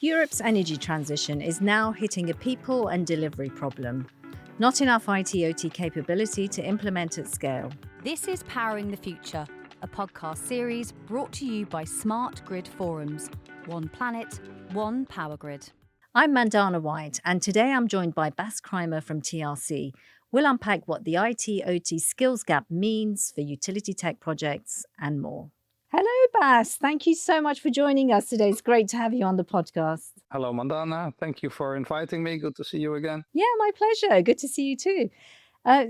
Europe's energy transition is now hitting a people and delivery problem. Not enough IT/OT capability to implement at scale. This is Powering the Future, a podcast series brought to you by Smart Grid Forums. One planet, one power grid. I'm Mandana White, and today I'm joined by Bas Kruimer from TRC. We'll unpack what the IT/OT skills gap means for utility tech projects and more. Hello, Bas. Thank you so much for joining us today. It's great to have you on the podcast. Hello, Mandana. Thank you for inviting me. Good to see you again. Yeah, my pleasure. Good to see you too.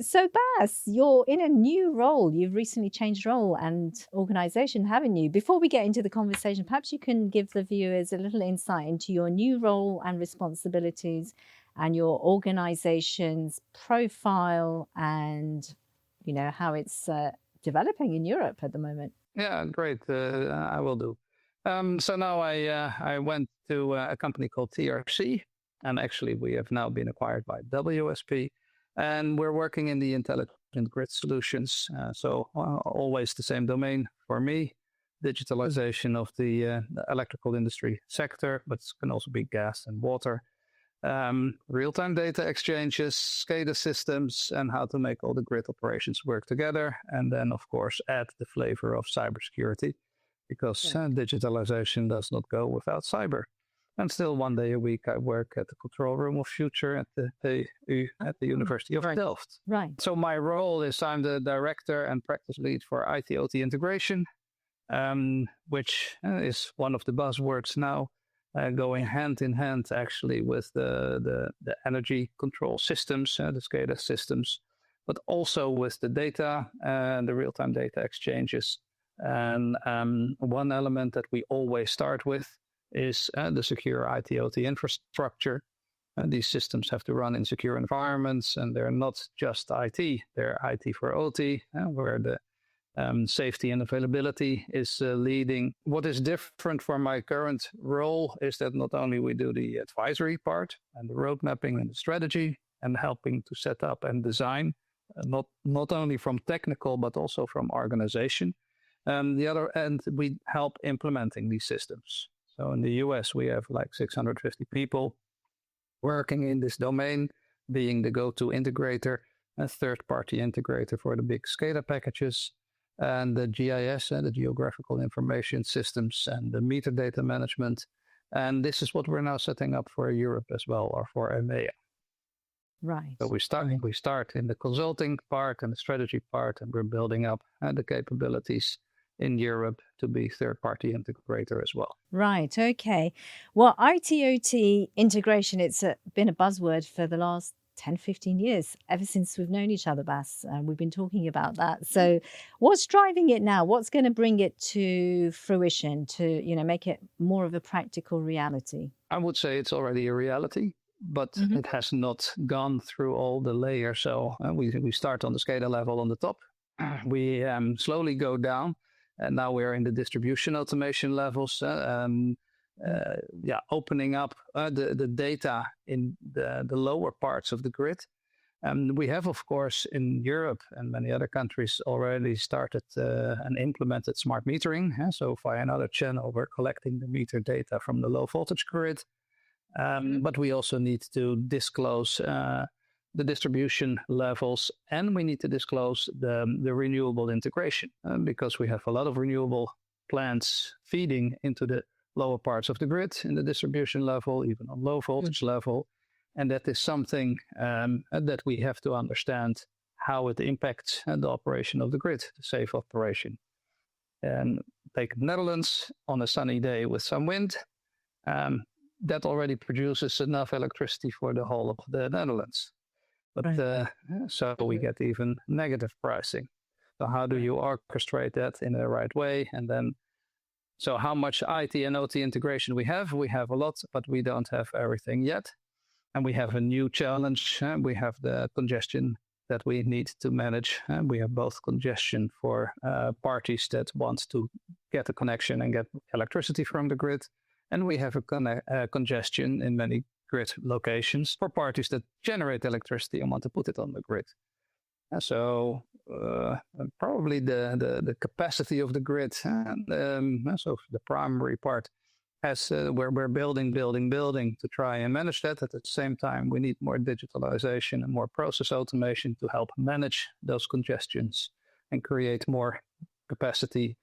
So, Bas, you're in a new role. You've recently changed role and organization, haven't you? Before we get into the conversation, perhaps you can give the viewers a little insight into your new role and responsibilities and your organization's profile and, how it's developing in Europe at the moment. Yeah, great. I will do. So now I went to a company called TRC, and actually we have now been acquired by WSP, and we're working in the intelligent grid solutions. So always the same domain for me, digitalization of the electrical industry sector, but it can also be gas and water. Real-time data exchanges, SCADA systems, and how to make all the grid operations work together. And then, of course, add the flavor of cybersecurity, because digitalization does not go without cyber. And still, one day a week, I work at the control room of future at the University of Delft. Right. So my role is I'm the director and practice lead for IT/OT integration, which is one of the buzzwords now. Going hand in hand actually with the energy control systems, the SCADA systems, but also with the data and the real-time data exchanges. And one element that we always start with is the secure IT/OT infrastructure. These systems have to run in secure environments, and they're not just IT, they're IT for OT, where the safety and availability is leading. What is different for my current role is that not only we do the advisory part and the road mapping and the strategy and helping to set up and design, not only from technical, but also from organization. The other end, we help implementing these systems. So in the US, we have like 650 people working in this domain, being the go-to integrator, a third-party integrator for the big SCADA packages, and the GIS and the geographical information systems and the meter data management. And this is what we're now setting up for Europe as well, or for EMEA. Right. So we start in the consulting part and the strategy part, and we're building up the capabilities in Europe to be third-party integrator as well. Right. Okay. Well, IT/OT integration, it's been a buzzword for the last 10, 15 years, ever since we've known each other, Bas. We've been talking about that. So what's driving it now? What's going to bring it to fruition to, make it more of a practical reality? I would say it's already a reality, but it has not gone through all the layers. So we start on the SCADA level on the top. We slowly go down, and now we're in the distribution automation levels. Opening up the data in the lower parts of the grid. We have, of course, in Europe and many other countries already started and implemented smart metering. So via another channel, we're collecting the meter data from the low voltage grid. But we also need to disclose the distribution levels, and we need to disclose the renewable integration because we have a lot of renewable plants feeding into the lower parts of the grid in the distribution level, even on low voltage level. And that is something that we have to understand how it impacts the operation of the grid, the safe operation. And take Netherlands on a sunny day with some wind, that already produces enough electricity for the whole of the Netherlands. But so we get even negative pricing. So how do you orchestrate that in the right way? And then so how much IT and OT integration we have? We have a lot, but we don't have everything yet. And we have a new challenge. We have the congestion that we need to manage. We have both congestion for parties that want to get a connection and get electricity from the grid. And we have a congestion in many grid locations for parties that generate electricity and want to put it on the grid. So probably the capacity of the grid, so the primary part as we're building to try and manage that. At the same time, we need more digitalization and more process automation to help manage those congestions and create more capacity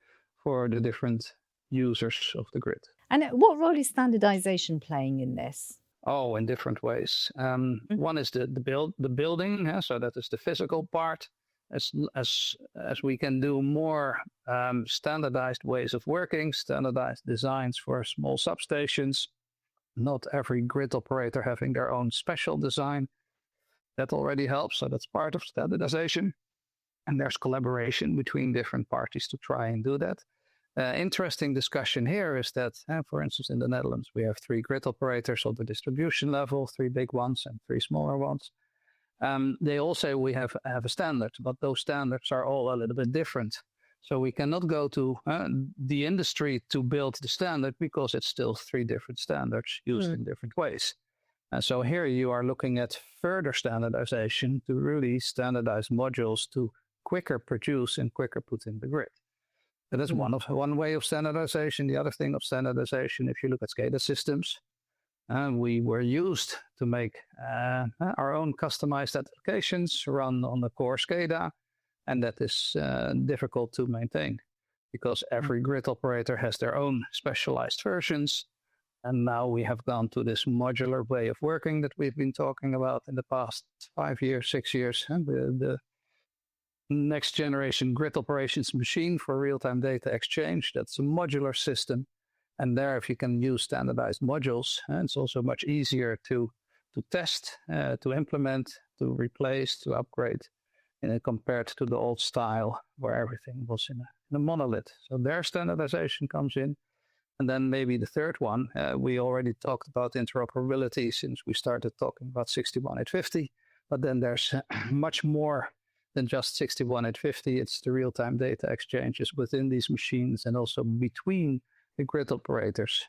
for the different users of the grid. And what role is standardization playing in this? Oh, in different ways. One is the building, so that is the physical part. As we can do more standardized ways of working, standardized designs for small substations, not every grid operator having their own special design. That already helps. So that's part of standardization. And there's collaboration between different parties to try and do that. Interesting discussion here is that, for instance, in the Netherlands, we have 3 grid operators on the distribution level, 3 big ones and 3 smaller ones. They all say we have a standard, but those standards are all a little bit different. So we cannot go to the industry to build the standard because it's still 3 different standards used in different ways. So here you are looking at further standardization to really standardize modules to quicker produce and quicker put in the grid. That is one way of standardization. The other thing of standardization, if you look at SCADA systems, we were used to make our own customized applications run on the core SCADA, and that is difficult to maintain because every grid operator has their own specialized versions. And now we have gone to this modular way of working that we've been talking about in the past 5 years, 6 years, and the next generation grid operations machine for real-time data exchange. That's a modular system. And there, if you can use standardized modules, it's also much easier to test, to implement, to replace, to upgrade, compared to the old style where everything was in a monolith. So there standardization comes in. And then maybe the third one, we already talked about interoperability since we started talking about 61850, but then there's much more than just 61850. It's the real-time data exchanges within these machines and also between the grid operators.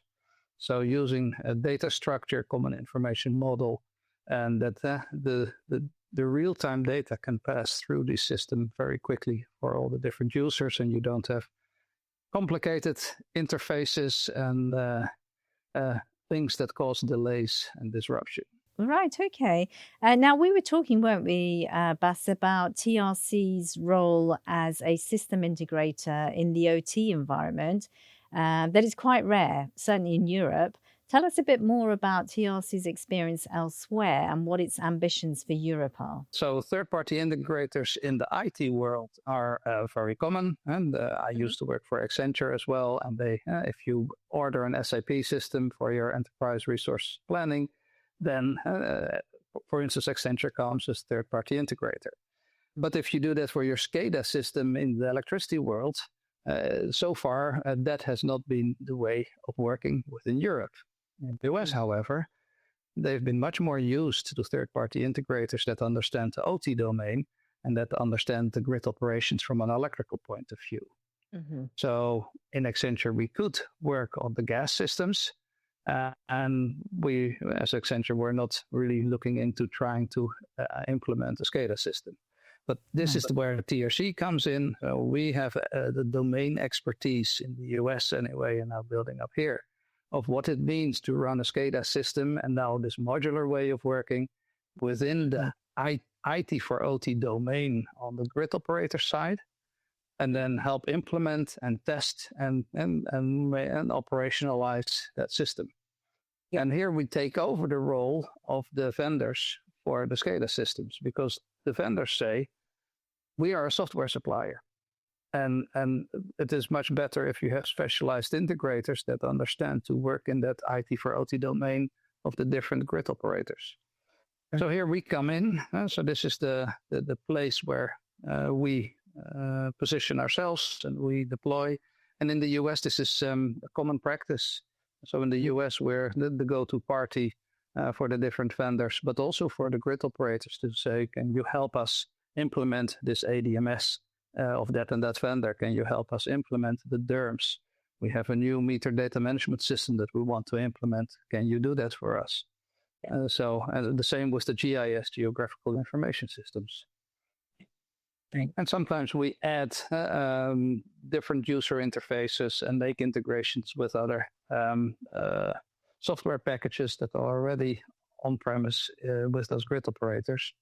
So using a data structure, common information model, and that the real-time data can pass through the system very quickly for all the different users, and you don't have complicated interfaces and things that cause delays and disruption. Right, okay. Now, we were talking, weren't we, Bas, about TRC's role as a system integrator in the OT environment. That is quite rare, certainly in Europe. Tell us a bit more about TRC's experience elsewhere and what its ambitions for Europe are. So third-party integrators in the IT world are very common. And I used to work for Accenture as well. And they, if you order an SAP system for your enterprise resource planning, then, for instance, Accenture comes as third-party integrator. But if you do that for your SCADA system in the electricity world, so far, that has not been the way of working within Europe. In the US, however, they've been much more used to third-party integrators that understand the OT domain and that understand the grid operations from an electrical point of view. So in Accenture, we could work on the gas systems, and we, as Accenture, were not really looking into trying to implement a SCADA system. But this is where TRC comes in. We have the domain expertise in the US anyway, and now building up here, of what it means to run a SCADA system, and now this modular way of working within the IT for OT domain on the grid operator side, and then help implement and test and operationalize that system. And here we take over the role of the vendors for the SCADA systems, because the vendors say, we are a software supplier. And it is much better if you have specialized integrators that understand to work in that IT for OT domain of the different grid operators. So here we come in. So this is the place where we position ourselves and we deploy. And in the US, this is a common practice. So in the US, we're the go-to party for the different vendors, but also for the grid operators to say, can you help us implement this ADMS of that and that vendor? Can you help us implement the DERMS? We have a new meter data management system that we want to implement. Can you do that for us? So the same with the GIS, geographical information systems. And sometimes we add different user interfaces and make integrations with other software packages that are already on premise with those grid operators.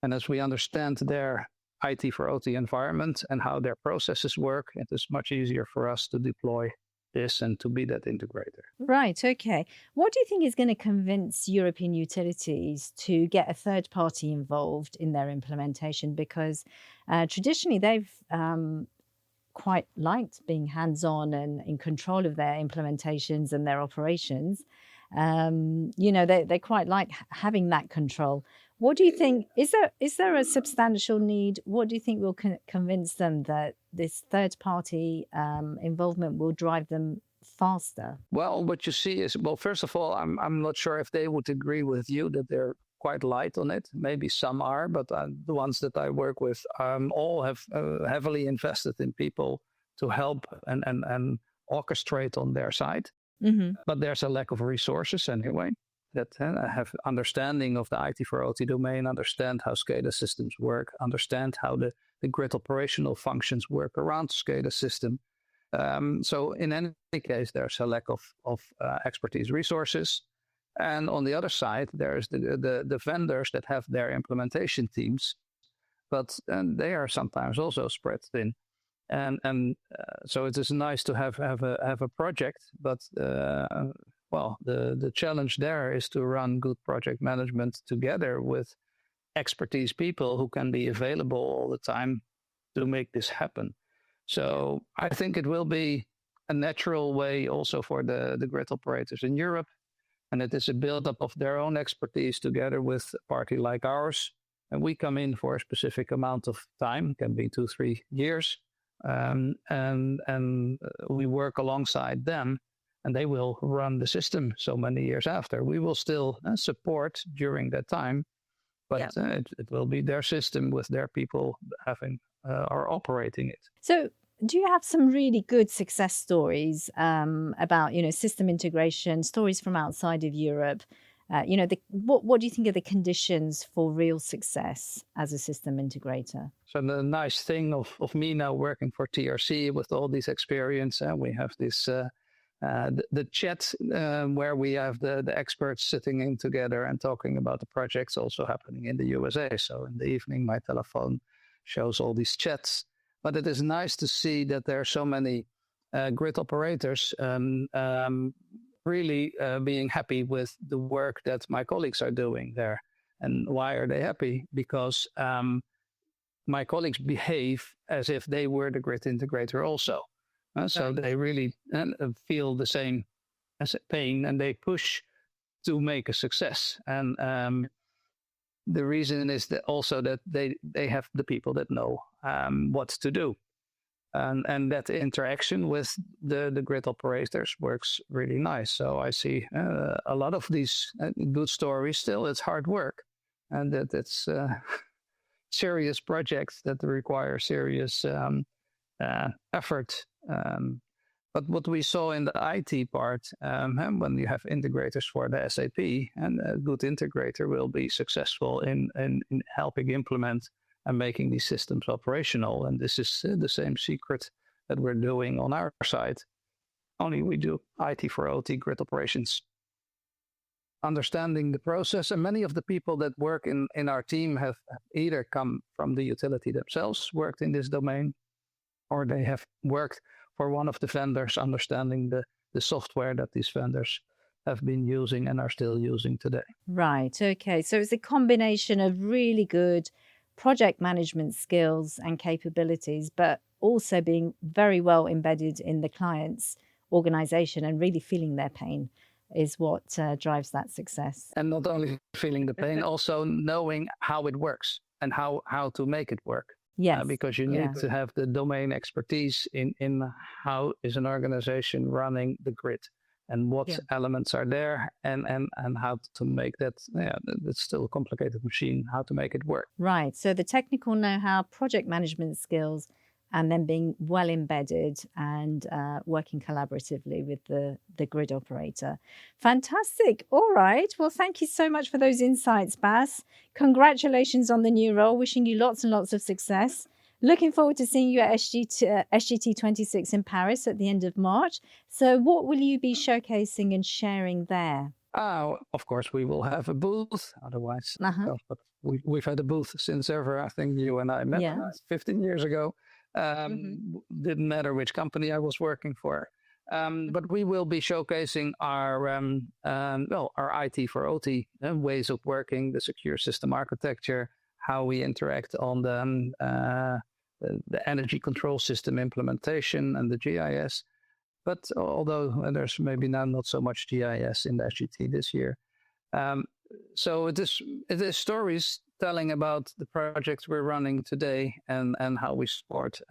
And as we understand their IT for OT environment and how their processes work, it is much easier for us to deploy this and to be that integrator. Right. Okay. What do you think is going to convince European utilities to get a third party involved in their implementation? Because traditionally they've quite liked being hands on and in control of their implementations and their operations. They quite like having that control. What do you think? Is there a substantial need? What do you think will convince them that this third party involvement will drive them faster? Well, what you see is, well, first of all, I'm not sure if they would agree with you that they're quite light on it. Maybe some are, but the ones that I work with all have heavily invested in people to help and orchestrate on their side. Mm-hmm. But there's a lack of resources anyway that have understanding of the IT for OT domain, understand how SCADA systems work, understand how the grid operational functions work around the SCADA system. So in any case, there's a lack of expertise resources. And on the other side, there's the vendors that have their implementation teams, but they are sometimes also spread thin. And so it is nice to have a project, but the challenge there is to run good project management together with expertise people who can be available all the time to make this happen. So I think it will be a natural way also for the grid operators in Europe. And it is a buildup of their own expertise together with a party like ours. And we come in for a specific amount of time, can be 2-3 years. And we work alongside them, and they will run the system so many years after. We will still support during that time, but it will be their system with their people having or operating it. So do you have some really good success stories about, system integration, stories from outside of Europe? What do you think are the conditions for real success as a system integrator? So the nice thing of me now working for TRC with all this experience, we have this the chat where we have the experts sitting in together and talking about the projects also happening in the USA. So in the evening, my telephone shows all these chats. But it is nice to see that there are so many grid operators really being happy with the work that my colleagues are doing there. And why are they happy? Because my colleagues behave as if they were the grid integrator also. So they really feel the same pain and they push to make a success. And the reason is that also that they have the people that know what to do. And that interaction with the grid operators works really nice. So I see a lot of these good stories. Still, it's hard work, and that it's serious projects that require serious effort. But what we saw in the IT part, when you have integrators for the SAP, and a good integrator will be successful in helping implement and making these systems operational. And this is the same secret that we're doing on our side. Only we do IT for OT grid operations. Understanding the process, and many of the people that work in our team have either come from the utility themselves, worked in this domain, or they have worked for one of the vendors, understanding the software that these vendors have been using and are still using today. Right. Okay. So it's a combination of really good project management skills and capabilities, but also being very well embedded in the client's organization and really feeling their pain is what drives that success. And not only feeling the pain, also knowing how it works and how to make it work. Yes. Because you need to have the domain expertise in how is an organization running the grid and what elements are there and how to make that, it's still a complicated machine, how to make it work. Right. So the technical know-how, project management skills, and then being well embedded and working collaboratively with the grid operator. Fantastic. All right. Well, thank you so much for those insights, Bas. Congratulations on the new role. Wishing you lots and lots of success. Looking forward to seeing you at SGT26 in Paris at the end of March. So what will you be showcasing and sharing there? Of course, we will have a booth. Otherwise, but we've had a booth since ever. I think you and I met 15 years ago. Didn't matter which company I was working for. But we will be showcasing our IT for OT ways of working, the secure system architecture, how we interact on the energy control system implementation and the GIS. But although there's maybe now not so much GIS in the SGT this year. So it is stories telling about the projects we're running today and how we support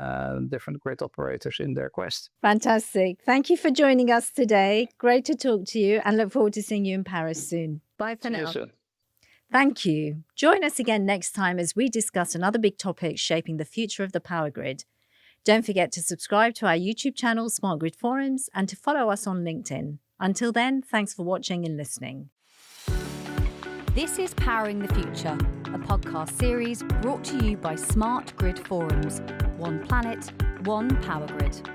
different grid operators in their quest. Fantastic. Thank you for joining us today. Great to talk to you and look forward to seeing you in Paris soon. Bye for now. See you soon. Thank you. Join us again next time as we discuss another big topic shaping the future of the power grid. Don't forget to subscribe to our YouTube channel, Smart Grid Forums, and to follow us on LinkedIn. Until then, thanks for watching and listening. This is Powering the Future, a podcast series brought to you by Smart Grid Forums. One planet, one power grid.